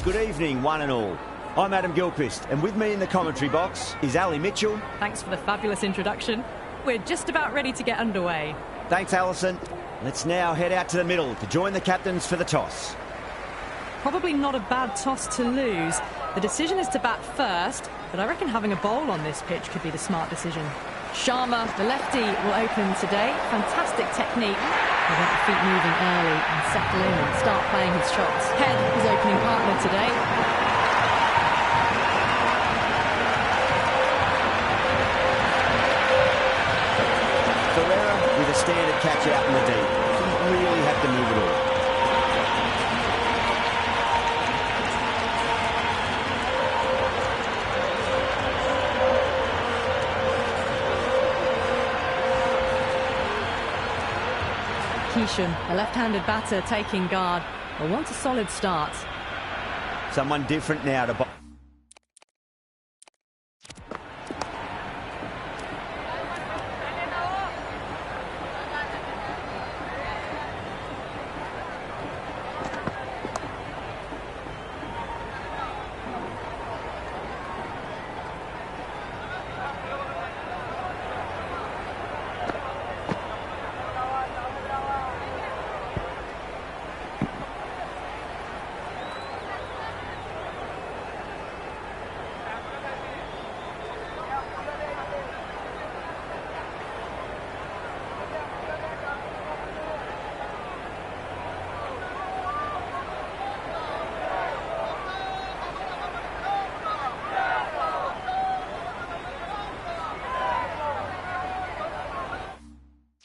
Good evening, one and all. I'm Adam Gilchrist, and with me in the commentary box is Ali Mitchell. Thanks for the fabulous introduction. We're just about ready to get underway. Thanks, Alison. Let's now head out to the middle to join the captains for the toss. Probably not a bad toss to lose. The decision is to bat first, but I reckon having a bowl on this pitch could be the smart decision. Sharma, the lefty, will open today. Fantastic technique. He'll get the feet moving early and settle in and start playing his shots. Head, his opening partner today. Ferreira with a standard catch out in the deep. Didn't really have to move at all. Kishan, a left-handed batter taking guard, will want a solid start. Someone different now to bowl.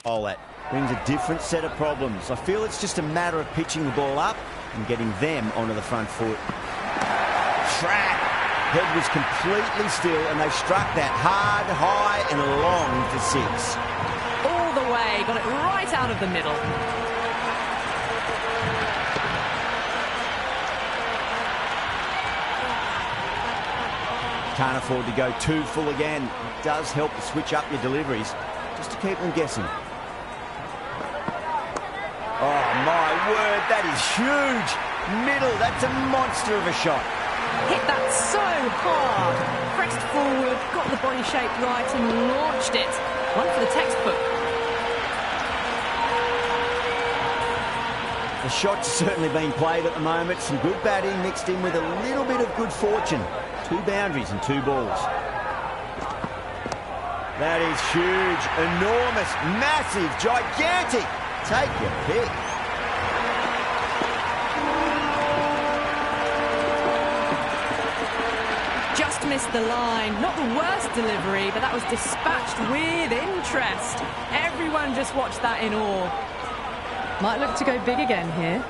Oh, that brings a different set of problems. I feel it's just a matter of pitching the ball up and getting them onto the front foot. Track. Head was completely still and they struck that hard, high and long for six. All the way, got it right out of the middle. Can't afford to go too full again. It does help to switch up your deliveries just to keep them guessing. Oh, my word, that is huge. Middle, that's a monster of a shot. Hit that so hard. Pressed forward, got the body shape right and launched it. One for the textbook. The shot's certainly been played at the moment. Some good batting mixed in with a little bit of good fortune. 2 boundaries and 2 balls. That is huge, enormous, massive, gigantic. Take your pick. Just missed the line. Not the worst delivery, but that was dispatched with interest. Everyone just watched that in awe. Might look to go big again here.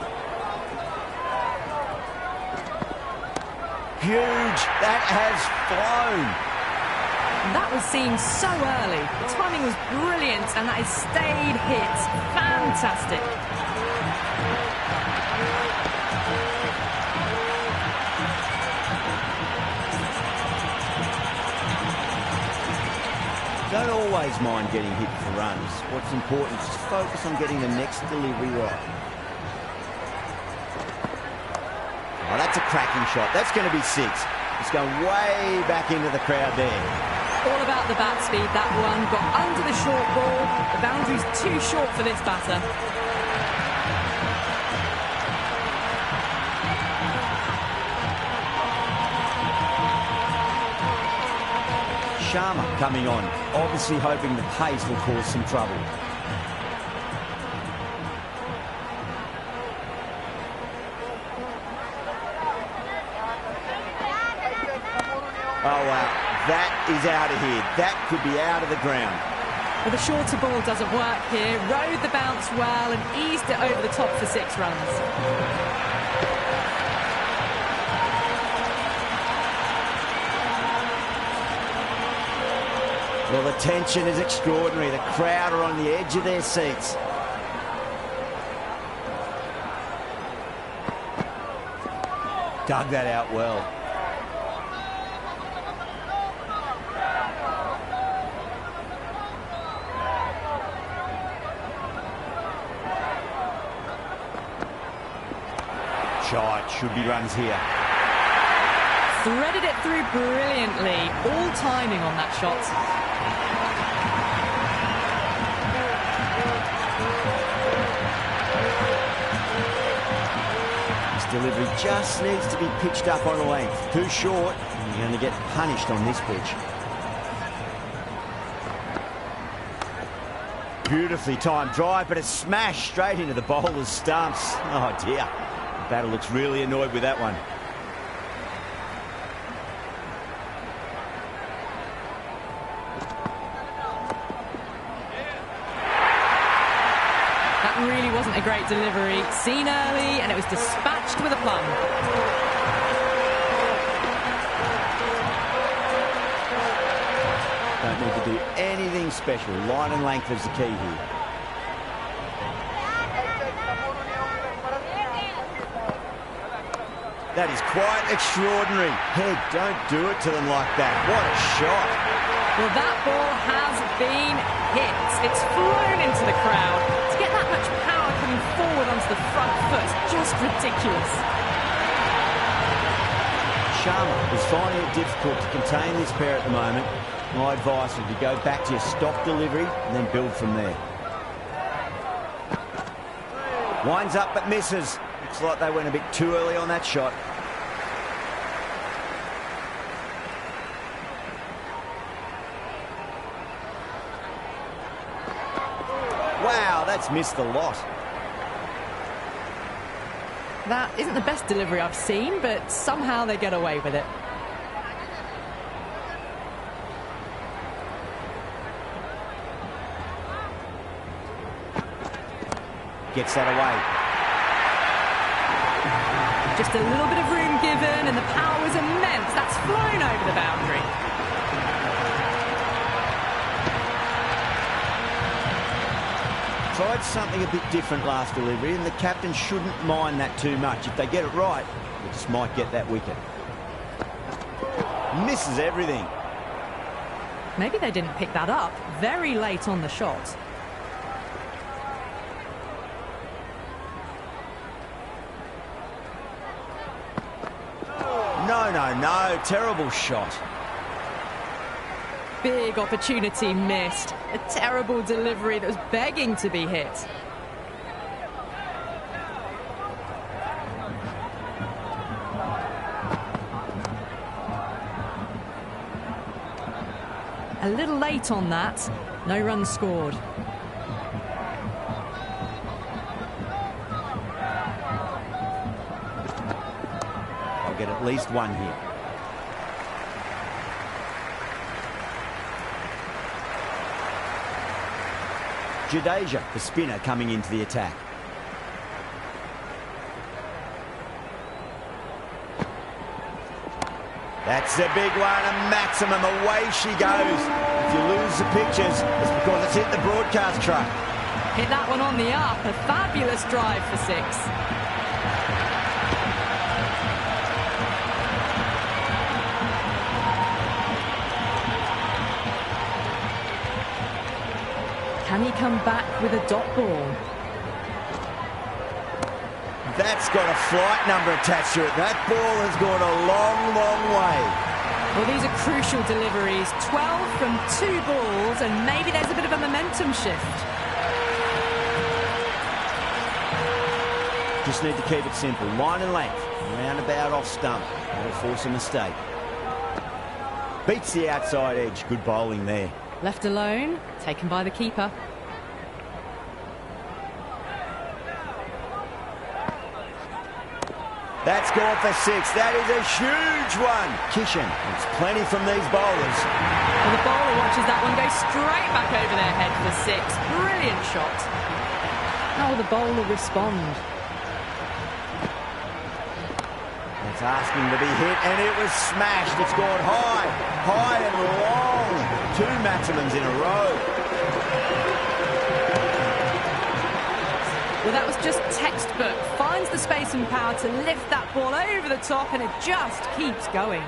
Huge. That has flown. That was seen so early. The timing was brilliant and that is stayed hit. Fantastic. Don't always mind getting hit for runs. What's important is just focus on getting the next delivery right. Oh, that's a cracking shot. That's going to be 6. It's going way back into the crowd there. All about the bat speed, that one. Got under the short ball. The boundary's too short for this batter. Sharma coming on, obviously hoping the pace will cause some trouble. Oh, wow. That is out of here. That could be out of the ground. Well, the shorter ball doesn't work here. Rode the bounce well and eased it over the top for 6 runs. Well, the tension is extraordinary. The crowd are on the edge of their seats. Dug that out well. Shot, should be runs here. Threaded it through brilliantly. All timing on that shot. Delivery just needs to be pitched up on a length. Too short, and you're going to get punished on this pitch. Beautifully timed drive, but a smash straight into the bowler's stumps. Oh dear, the batter looks really annoyed with that one. Really wasn't a great delivery. Seen early, and it was dispatched with a plum. Don't need to do anything special. Line and length is the key here. That is quite extraordinary. Head, don't do it to them like that. What a shot. Well, that ball has been hit. It's flown into the crowd. To get that much power coming forward onto the front foot, just ridiculous. Sharma is finding it difficult to contain this pair at the moment. My advice would be go back to your stock delivery and then build from there. Winds up but misses. Looks like they went a bit too early on that shot. Wow, that's missed a lot. That isn't the best delivery I've seen, but somehow they get away with it. Gets that away. Just a little bit of room given, and the power was immense. That's flown over the boundary. Tried something a bit different last delivery, and the captain shouldn't mind that too much. If they get it right, they just might get that wicket. Misses everything. Maybe they didn't pick that up very late on the shot. No, terrible shot. Big opportunity missed. A terrible delivery that was begging to be hit. A little late on that. No runs scored. I'll get at least one here. Jadeja, the spinner, coming into the attack. That's a big one, a maximum. Away she goes. If you lose the pictures, it's because it's hit the broadcast truck. Hit that one on the up. A fabulous drive for six. Can he come back with a dot ball? That's got a flight number attached to it. That ball has gone a long, long way. Well, these are crucial deliveries. 12 from 2 balls, and maybe there's a bit of a momentum shift. Just need to keep it simple. Line and length. Roundabout off stump. That'll force a mistake. Beats the outside edge. Good bowling there. Left alone, taken by the keeper. That's gone for 6. That is a huge one. Kishan, it's plenty from these bowlers. Well, the bowler watches that one go straight back over their head for 6. Brilliant shot. How will the bowler respond? It's asking to be hit, and it was smashed. It's gone high, high and long. 2 maximums in a row. Well, that was just textbook. Finds the space and power to lift that ball over the top, and it just keeps going.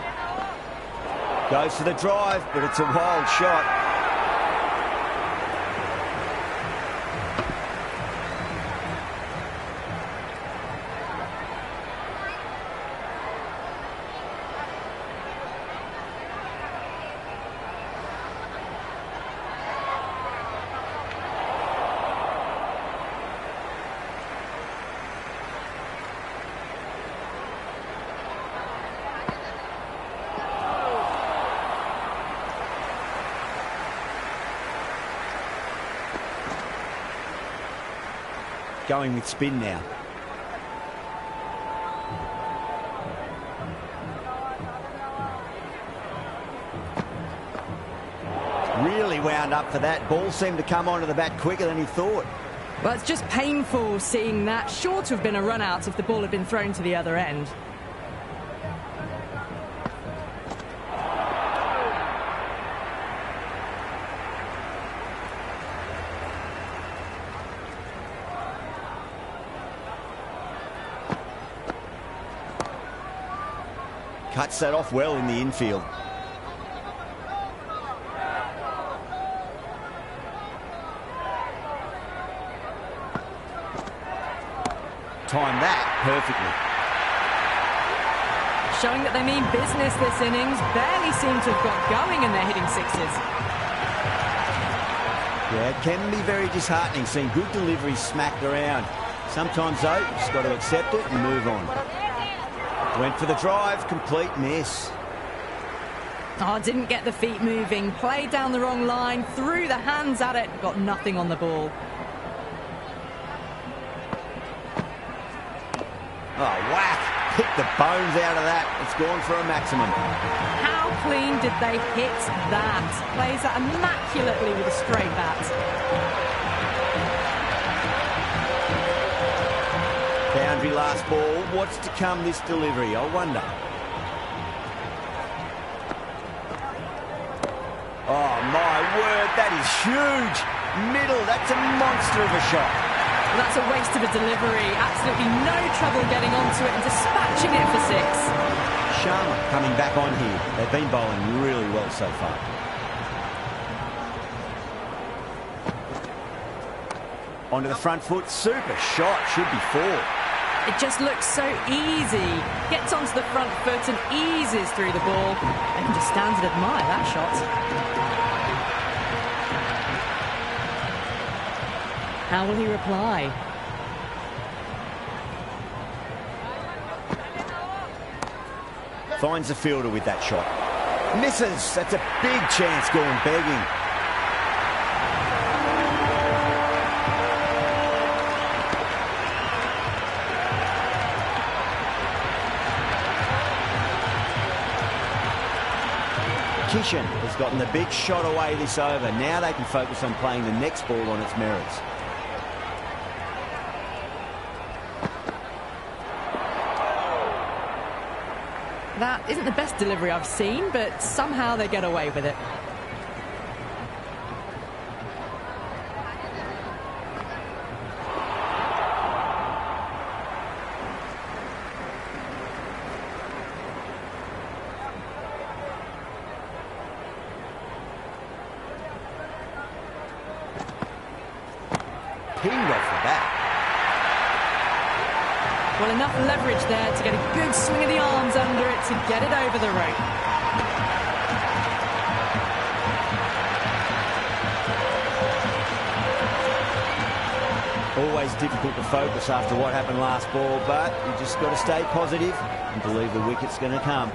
Goes for the drive, but it's a wild shot. going with spin now. Really wound up for that. Ball seemed to come onto the bat quicker than he thought. Well, it's just painful seeing that. Sure to have been a run out if the ball had been thrown to the other end. Cuts that off well in the infield. Timed that perfectly. Showing that they mean business this innings. Barely seem to have got going and they're hitting sixes. Yeah, it can be very disheartening seeing good deliveries smacked around. Sometimes, though, you've just got to accept it and move on. Went for the drive, complete miss. Oh, didn't get the feet moving. Played down the wrong line, threw the hands at it, got nothing on the ball. Oh, whack! Picked the bones out of that. It's gone for a maximum. How clean did they hit that? Plays that immaculately with a straight bat. Boundary last ball. What's to come this delivery? I wonder. Oh, my word. That is huge. Middle. That's a monster of a shot. Well, that's a waste of a delivery. Absolutely no trouble getting onto it and dispatching it for six. Sharma coming back on here. They've been bowling really well so far. Onto the front foot. Super shot. Should be four. It just looks so easy. Gets onto the front foot and eases through the ball. They can just stand and admire that shot. How will he reply? Finds the fielder with that shot. Misses. That's a big chance going begging. Kishan has gotten the big shot away this over. Now they can focus on playing the next ball on its merits. That isn't the best delivery I've seen, but somehow they get away with it. Pinged off the bat. Well, enough leverage there to get a good swing of the arms under it to get it over the rope. Always difficult to focus after what happened last ball, but you just got to stay positive and believe the wicket's going to come.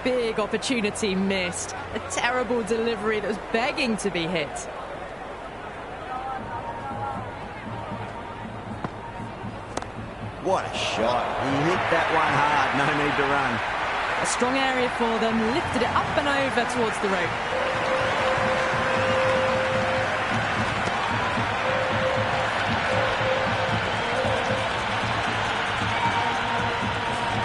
Big opportunity missed. A terrible delivery that was begging to be hit. What a shot. He hit that one hard. No need to run. A strong area for them. Lifted it up and over towards the rope.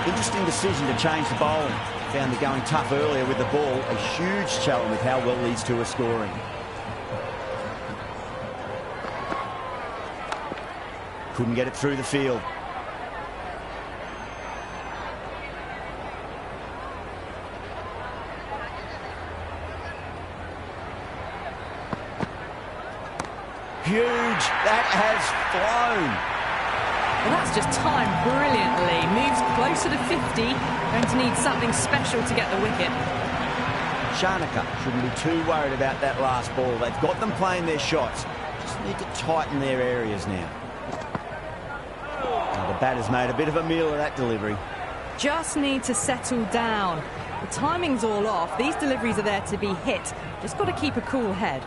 Interesting decision to change the bowling. Found they're going tough earlier with the ball. A huge challenge with how well these two are scoring. Couldn't get it through the field. Huge. That has flown. Well, that's just timed brilliantly. Moves closer to 50. Going to need something special to get the wicket. Shanaka shouldn't be too worried about that last ball. They've got them playing their shots. Just need to tighten their areas now. Now the batter's made a bit of a meal of that delivery. Just need to settle down. The timing's all off. These deliveries are there to be hit. Just got to keep a cool head.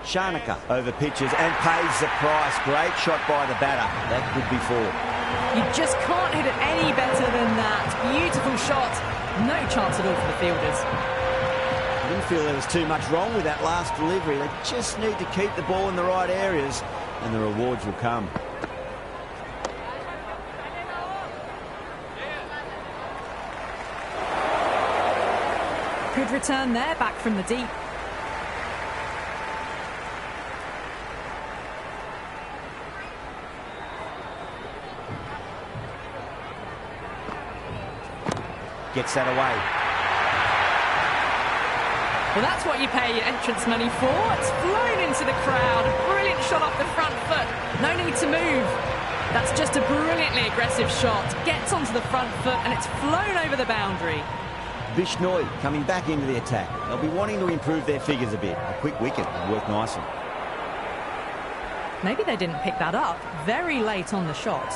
Shanaka over pitches and pays the price. Great shot by the batter. That could be 4. You just can't hit it any better than that. Beautiful shot. No chance at all for the fielders. I didn't feel there was too much wrong with that last delivery. They just need to keep the ball in the right areas and the rewards will come. Good return there, back from the deep. Gets that away. Well, that's what you pay your entrance money for. It's flown into the crowd. A brilliant shot off the front foot. No need to move. That's just a brilliantly aggressive shot. Gets onto the front foot and it's flown over the boundary. Bishnoi coming back into the attack. They'll be wanting to improve their figures a bit. A quick wicket would work nicely. Maybe they didn't pick that up very late on the shot.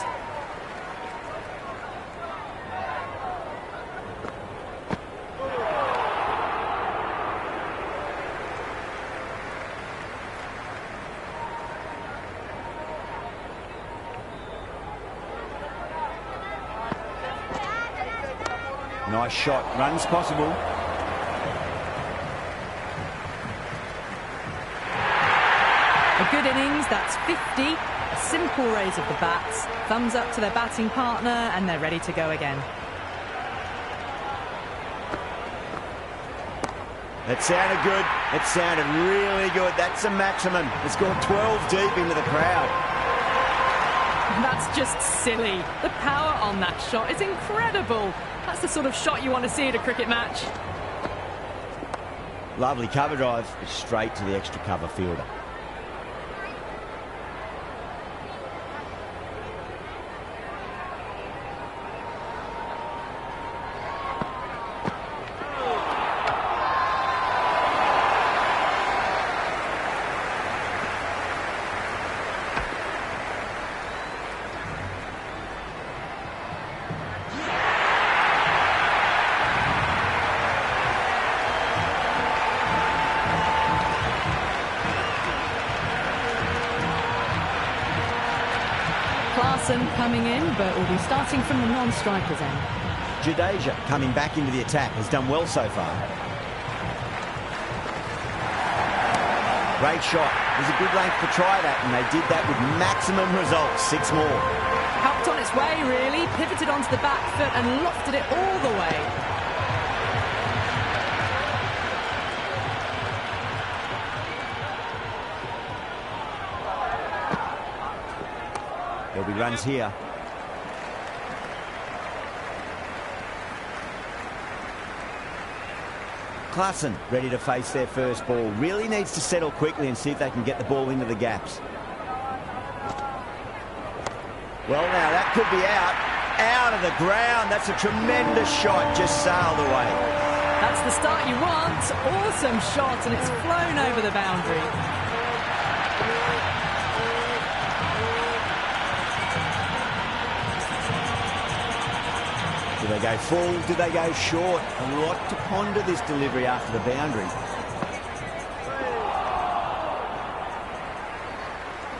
Nice shot. Runs possible. A good innings. That's 50. A simple raise of the bats. Thumbs up to their batting partner and they're ready to go again. That sounded good. It sounded really good. That's a maximum. It's gone 12 deep into the crowd. That's just silly. The power on that shot is incredible. That's the sort of shot you want to see at a cricket match. Lovely cover drive, straight to the extra cover fielder. Coming in, but will be starting from the non-strikers end. Jadeja coming back into the attack has done well so far. Great shot. There's a good length to try that, and they did that with maximum results. 6 more. Helped on its way, really. Pivoted onto the back foot and lofted it all the way. There'll be runs here. Klassen ready to face their first ball. Really needs to settle quickly and see if they can get the ball into the gaps. Well, now that could be out of the ground. That's a tremendous shot, just sailed away. That's the start you want. Awesome shot, and it's flown over the boundary. Do they go full? Do they go short? A lot to ponder this delivery after the boundary.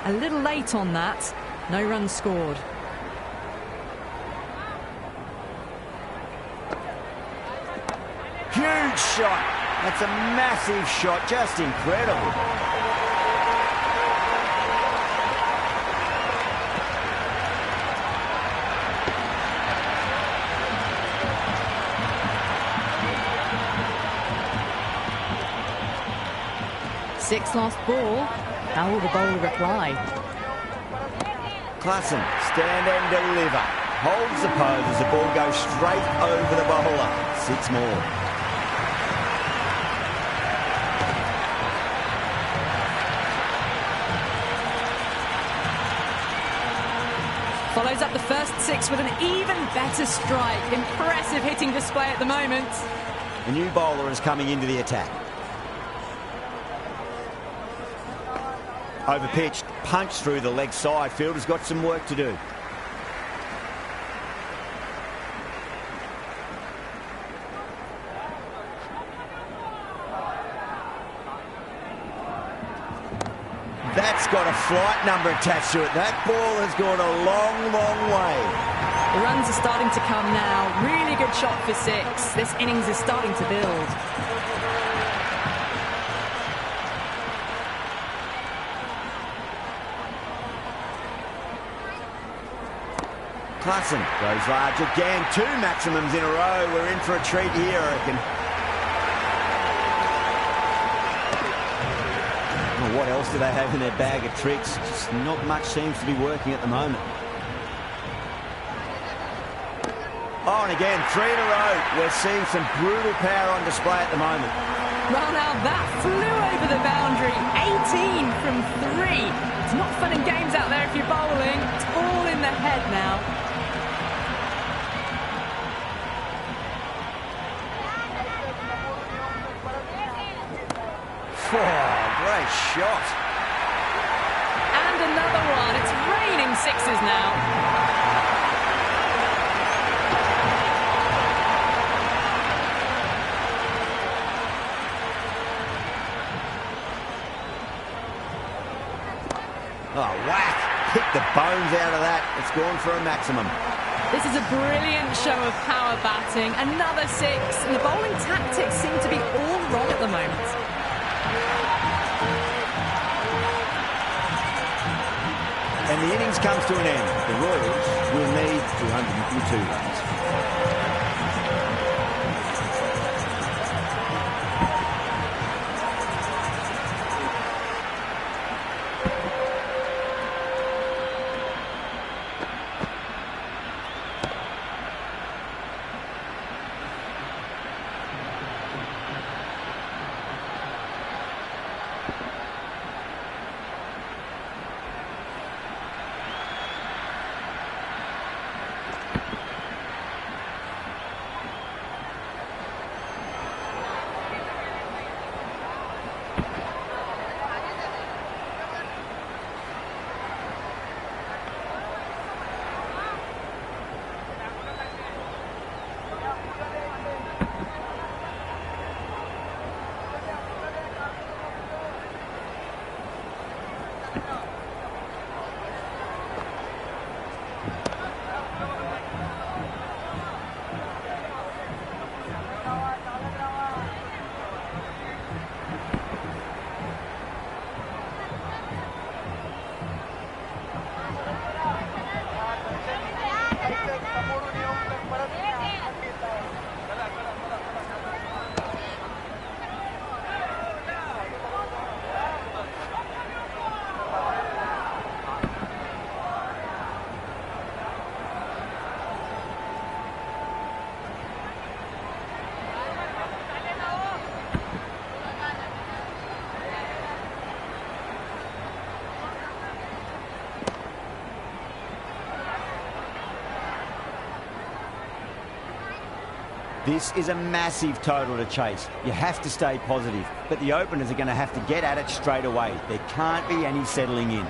A little late on that. No runs scored. Huge shot. That's a massive shot. Just incredible. Six lost ball. How will the bowler reply? Klassen, stand and deliver. Holds the pose as the ball goes straight over the bowler. 6 more. Follows up the first 6 with an even better strike. Impressive hitting display at the moment. A new bowler is coming into the attack. Overpitched, punched through the leg side. Fielder's got some work to do. That's got a flight number attached to it. That ball has gone a long, long way. The runs are starting to come now. Really good shot for 6. This innings is starting to build. Klassen goes large again. 2 maximums in a row. We're in for a treat here, I reckon. Well, what else do they have in their bag of tricks? Just not much seems to be working at the moment. Oh, and again, 3 in a row. We're seeing some brutal power on display at the moment. Well, now that flew over the boundary. 18 from 3. It's not fun and games out there if you're bowling. It's all in the head now. Oh, great shot. And another one. It's raining 6s now. Oh, whack. Hit the bones out of that. It's gone for a maximum. This is a brilliant show of power batting. Another 6. And the bowling tactics seem to be all wrong at the moment. And the innings comes to an end. The Royals will need 202 runs. This is a massive total to chase. You have to stay positive, but the openers are going to have to get at it straight away. There can't be any settling in.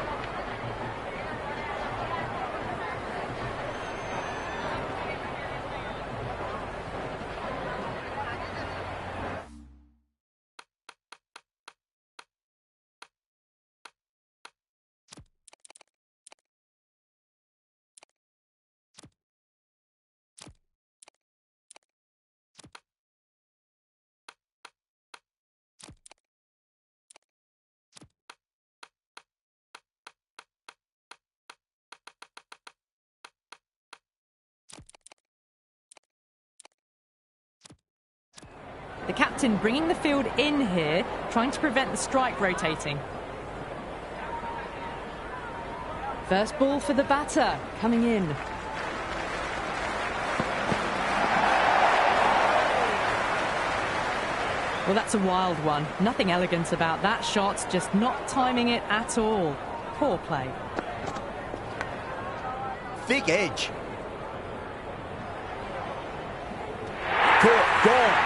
The captain bringing the field in here, trying to prevent the strike rotating. First ball for the batter, coming in. Well, that's a wild one. Nothing elegant about that shot, just not timing it at all. Poor play. Thick edge. Caught, gone.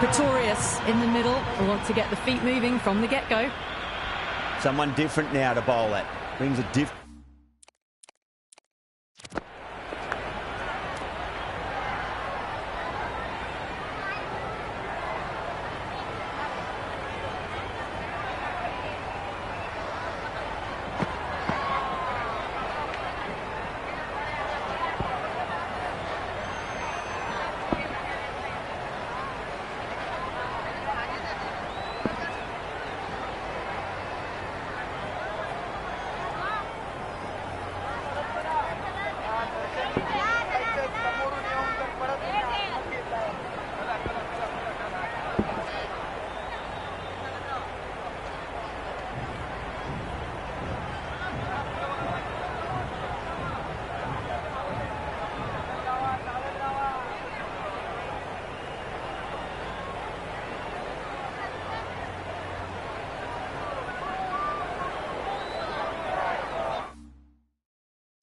Pretorius in the middle will want to get the feet moving from the get-go. Someone different now to bowl at. Brings a different...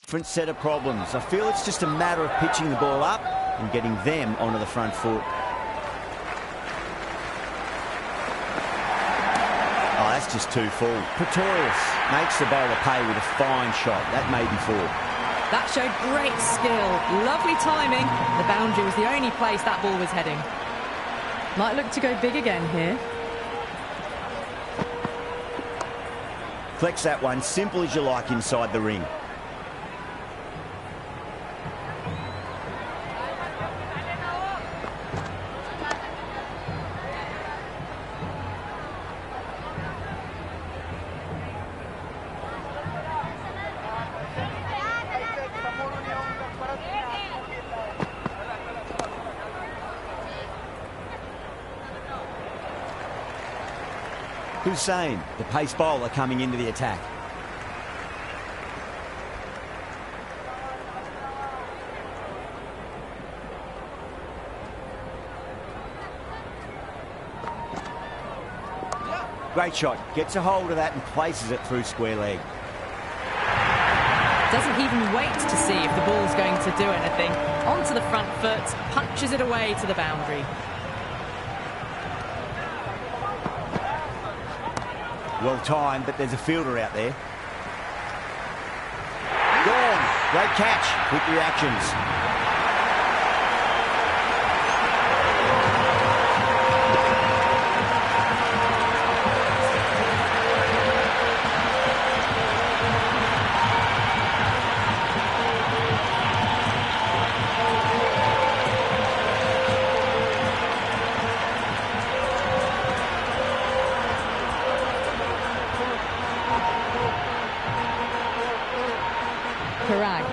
Different set of problems. I feel it's just a matter of pitching the ball up and getting them onto the front foot. Oh, that's just too full. Pretorius makes the bowler pay with a fine shot. That may be four. That showed great skill. Lovely timing. The boundary was the only place that ball was heading. Might look to go big again here. Flex that one, simple as you like inside the ring. Hussain, the pace bowler, coming into the attack. Great shot. Gets a hold of that and places it through square leg. Doesn't even wait to see if the ball's going to do anything. Onto the front foot, punches it away to the boundary. Well timed, but there's a fielder out there. Gone. Great catch. Quick reactions.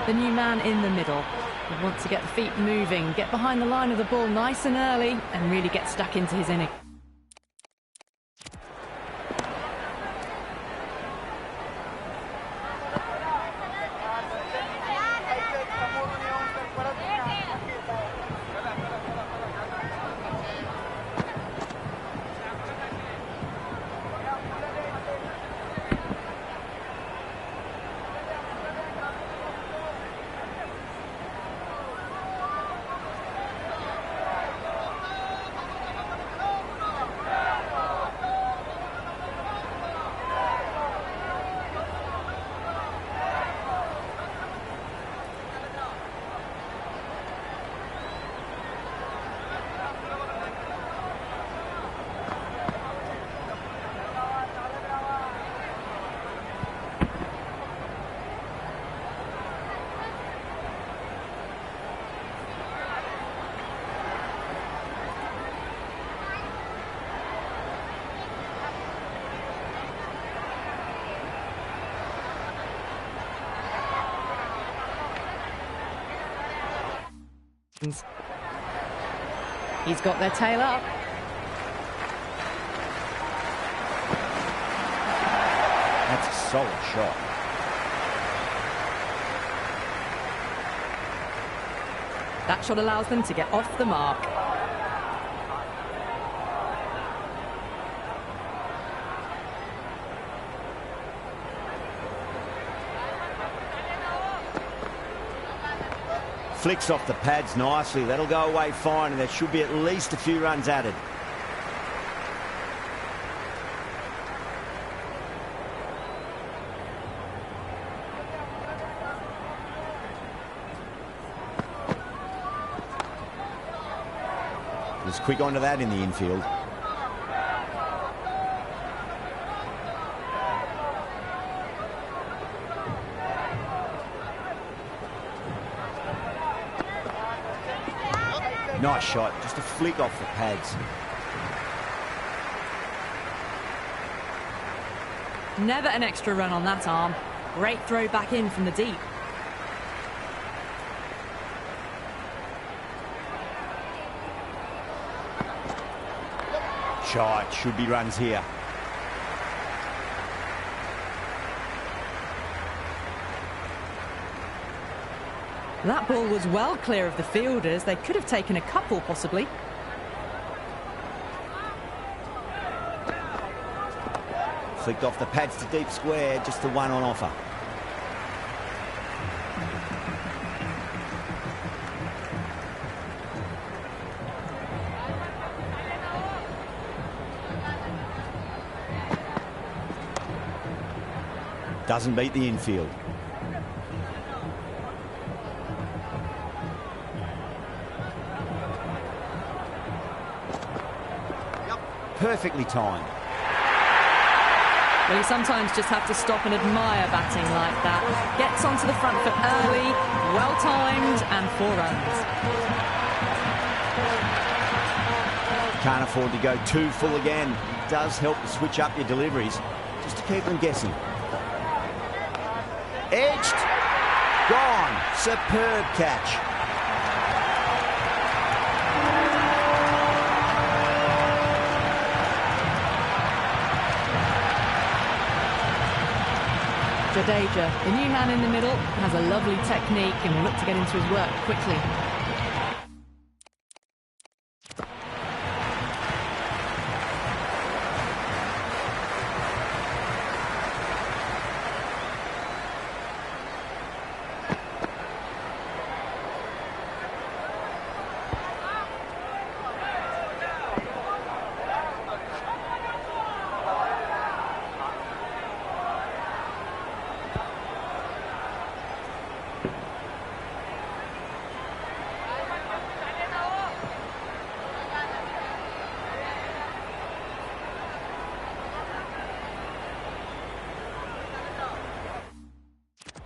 The new man in the middle would want to get the feet moving, get behind the line of the ball nice and early and really get stuck into his innings. He's got their tail up. That's a solid shot. That shot allows them to get off the mark. Flicks off the pads nicely. That'll go away fine, and there should be at least a few runs added. Was quick onto that in the infield. Nice shot, just a flick off the pads. Never an extra run on that arm. Great throw back in from the deep. Shot, should be runs here. That ball was well clear of the fielders. They could have taken a couple, possibly. Flicked off the pads to deep square, just the one on offer. Doesn't beat the infield. Perfectly timed. Well, you sometimes just have to stop and admire batting like that. Gets onto the front foot early, well timed, and 4 runs. Can't afford to go too full again. It does help to switch up your deliveries, just to keep them guessing. Edged. Gone. Superb catch. Jadeja, the new man in the middle, has a lovely technique and will look to get into his work quickly.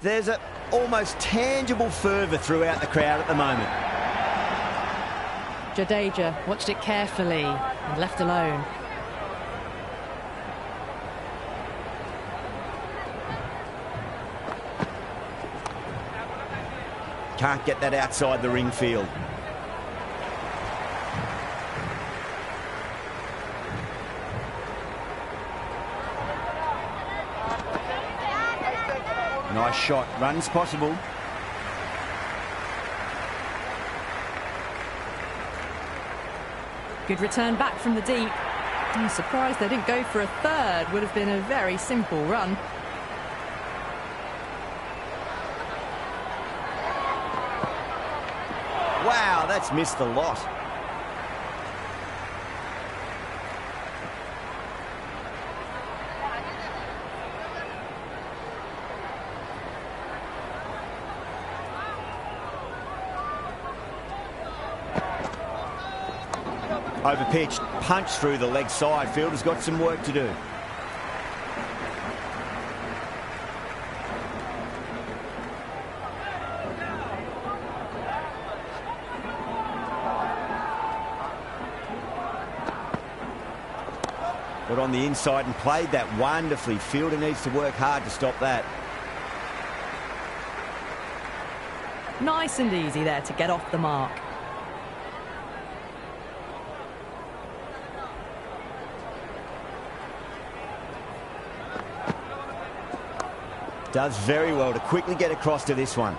There's an almost tangible fervour throughout the crowd at the moment. Jadeja watched it carefully and left alone. Can't get that outside the ring field. Nice shot. Runs possible. Good return back from the deep. I'm surprised they didn't go for a third. Would have been a very simple run. Wow, that's missed a lot. Overpitched, punch through the leg side. Fielder's got some work to do. Got on the inside and played that wonderfully. Fielder needs to work hard to stop that. Nice and easy there to get off the mark. Does very well to quickly get across to this one.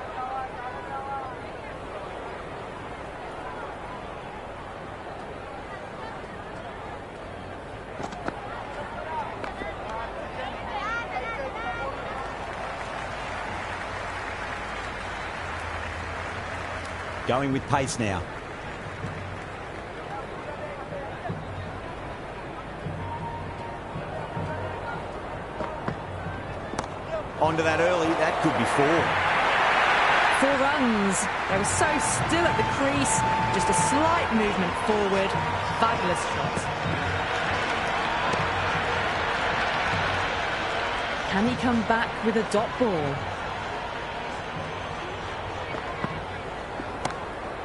Going with pace now. Onto that early, that could be 4. 4 runs. They were so still at the crease, just a slight movement forward. Fabulous shot. Can he come back with a dot ball?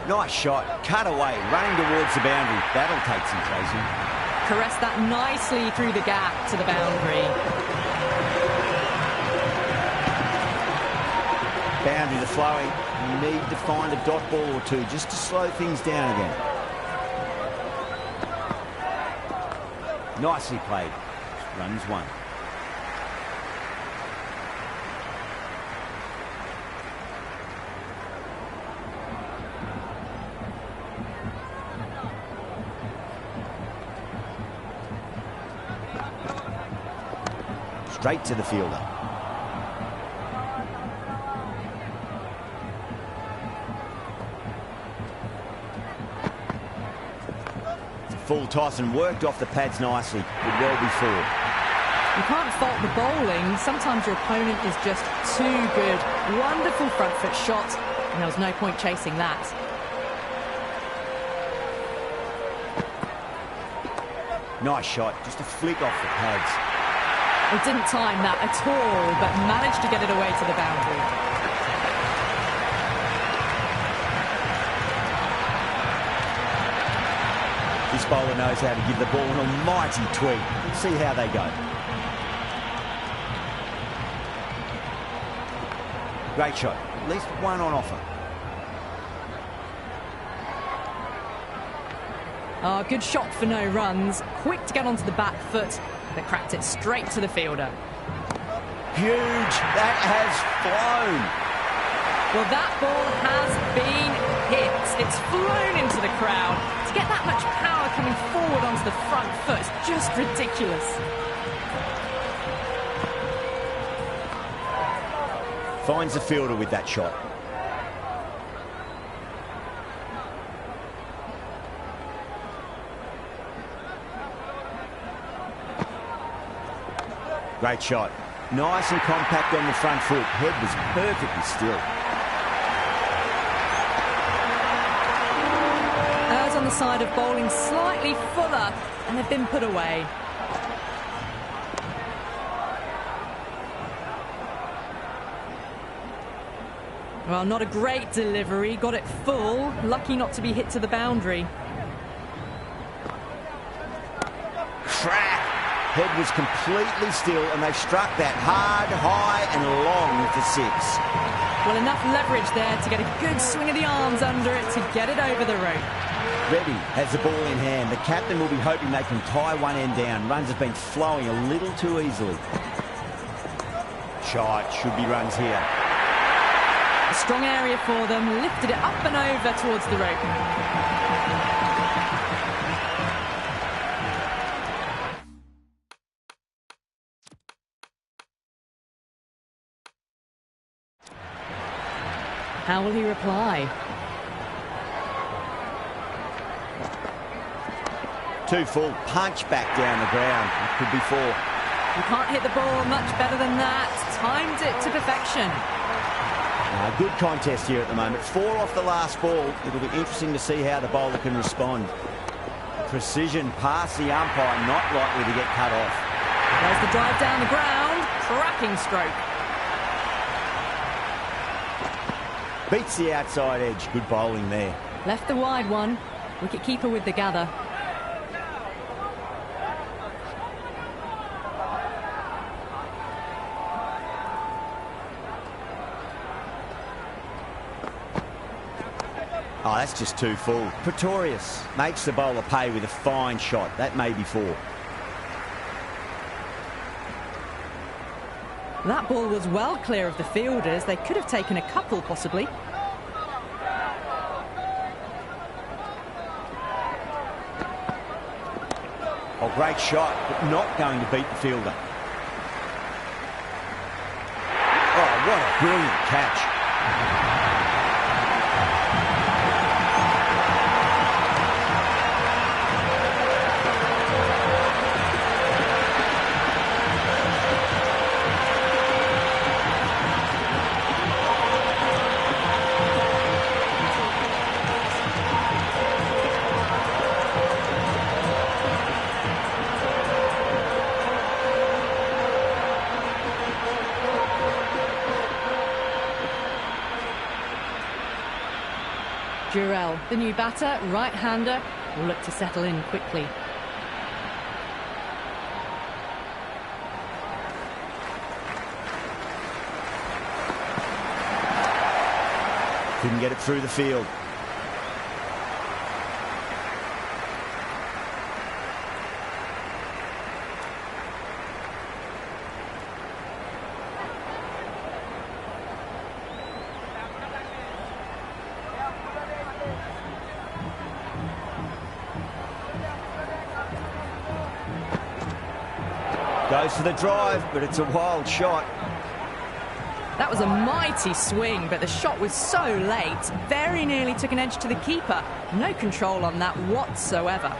Nice shot, cut away, running towards the boundary. That'll take some chasing. Caressed that nicely through the gap to the boundary. Boundaries are flowing. You need to find a dot ball or two just to slow things down again. Nicely played. Runs 1. Straight to the fielder. Full toss and worked off the pads nicely. Could well be 4. You can't fault the bowling. Sometimes your opponent is just too good. Wonderful front foot shot, and there was no point chasing that. Nice shot, just a flick off the pads. He didn't time that at all, but managed to get it away to the boundary. This bowler knows how to give the ball an almighty tweak. Let's see how they go. Great shot. At least 1 on offer. Oh, good shot for no runs. Quick to get onto the back foot, but cracked it straight to the fielder. Huge. That has flown. Well, that ball has been hit. It's flown into the crowd. To get that much power coming forward onto the front foot is just ridiculous. Finds the fielder with that shot. Great shot. Nice and compact on the front foot. Head was perfectly still. Errs on the side of bowling slightly fuller, and they've been put away. Well, not a great delivery. Got it full. Lucky not to be hit to the boundary. Crack. Head was completely still, and they struck that hard, high and long for 6. Well, enough leverage there to get a good swing of the arms under it to get it over the rope. Reddy has the ball in hand. The captain will be hoping they can tie one end down. Runs have been flowing a little too easily. Shot, should be runs here. A strong area for them, lifted it up and over towards the rope. How will he reply? 2 full, punch back down the ground. It could be 4. You can't hit the ball much better than that. Timed it to perfection. Good contest here at the moment. 4 off the last ball. It'll be interesting to see how the bowler can respond. Precision past the umpire, not likely to get cut off. There's the drive down the ground. Cracking stroke. Beats the outside edge. Good bowling there. Left the wide one. Wicket keeper with the gather. Oh, that's just 2 full. Pretorius makes the bowler pay with a fine shot. That may be 4. That ball was well clear of the fielders. They could have taken a couple, possibly. Oh, great shot, but not going to beat the fielder. Oh, what a brilliant catch. Durrell, the new batter, right-hander, will look to settle in quickly. Couldn't get it through the field. Goes for the drive, but it's a wild shot. That was a mighty swing, but the shot was so late. Very nearly took an edge to the keeper. No control on that whatsoever.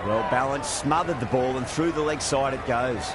Well balanced, smothered the ball, and through the leg side it goes.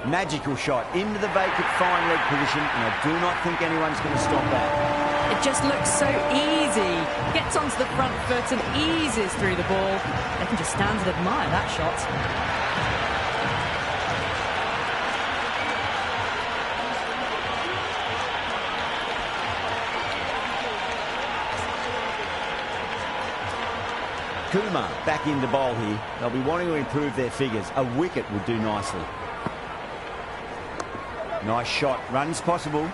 Magical shot into the vacant fine leg position, and I do not think anyone's going to stop that. It just looks so easy. Gets onto the front foot and eases through the ball. They can just stand and admire that shot. Kumar back into bowl here. They'll be wanting to improve their figures. A wicket would do nicely. Nice shot. Runs possible.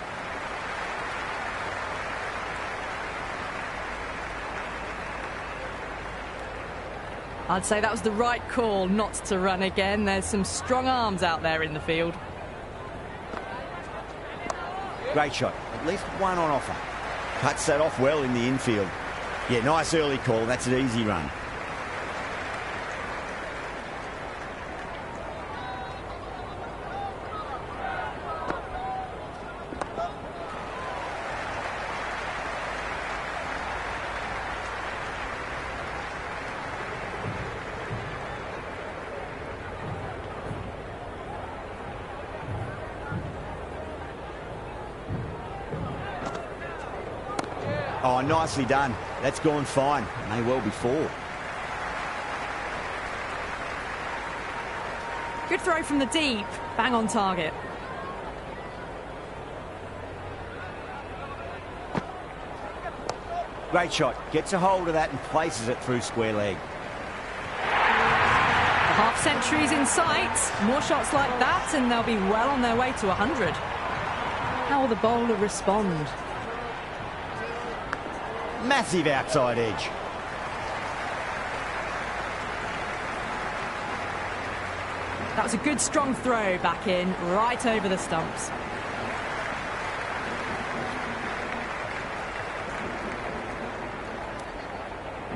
I'd say that was the right call not to run again. There's some strong arms out there in the field. Great shot. At least one on offer. Cuts that off well in the infield. Yeah, nice early call. That's an easy run. Oh, nicely done. That's gone fine. May well be four. Good throw from the deep. Bang on target. Great shot. Gets a hold of that and places it through square leg. The half century's in sight. More shots like that and they'll be well on their way to 100. How will the bowler respond? Massive outside edge. That was a good strong throw back in, right over the stumps.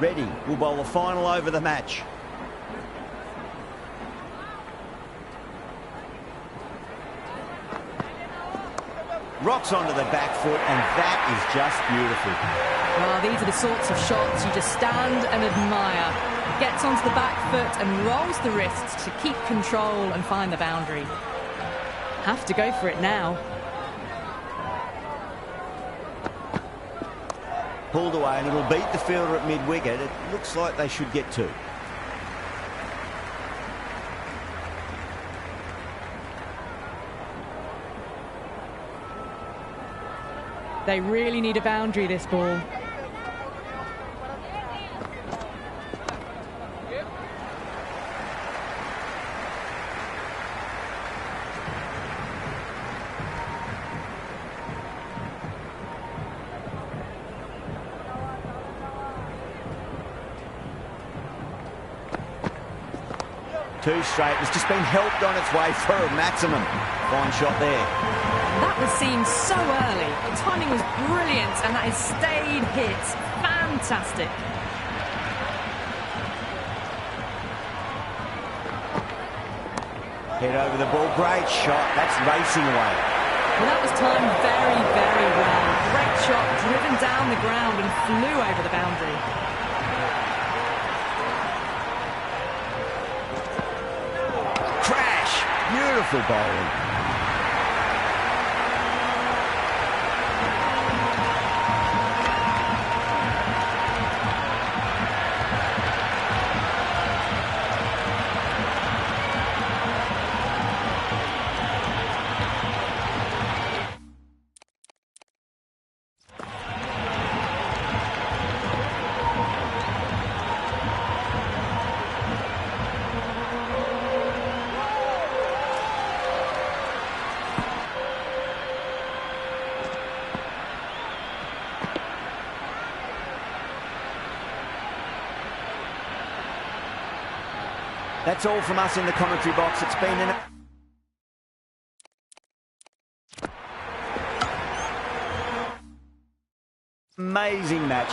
Ready will bowl the final over the match. Rocks onto the back foot, and that is just beautiful. Well, these are the sorts of shots you just stand and admire. Gets onto the back foot and rolls the wrists to keep control and find the boundary. Have to go for it now. Pulled away, and it'll beat the fielder at mid-wicket. It looks like they should get two. They really need a boundary, this ball. Too straight. It's just been helped on its way for a maximum. Fine shot there. That was seen so early. The timing was brilliant, and that is stayed hit. Fantastic. Head over the ball. Great shot. That's racing away. Well, that was timed very, very well. Great shot, driven down the ground and flew over the boundary. Crash! Beautiful bowling. That's all from us in the commentary box. It's been an amazing match.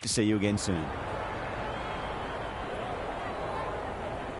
See you again soon.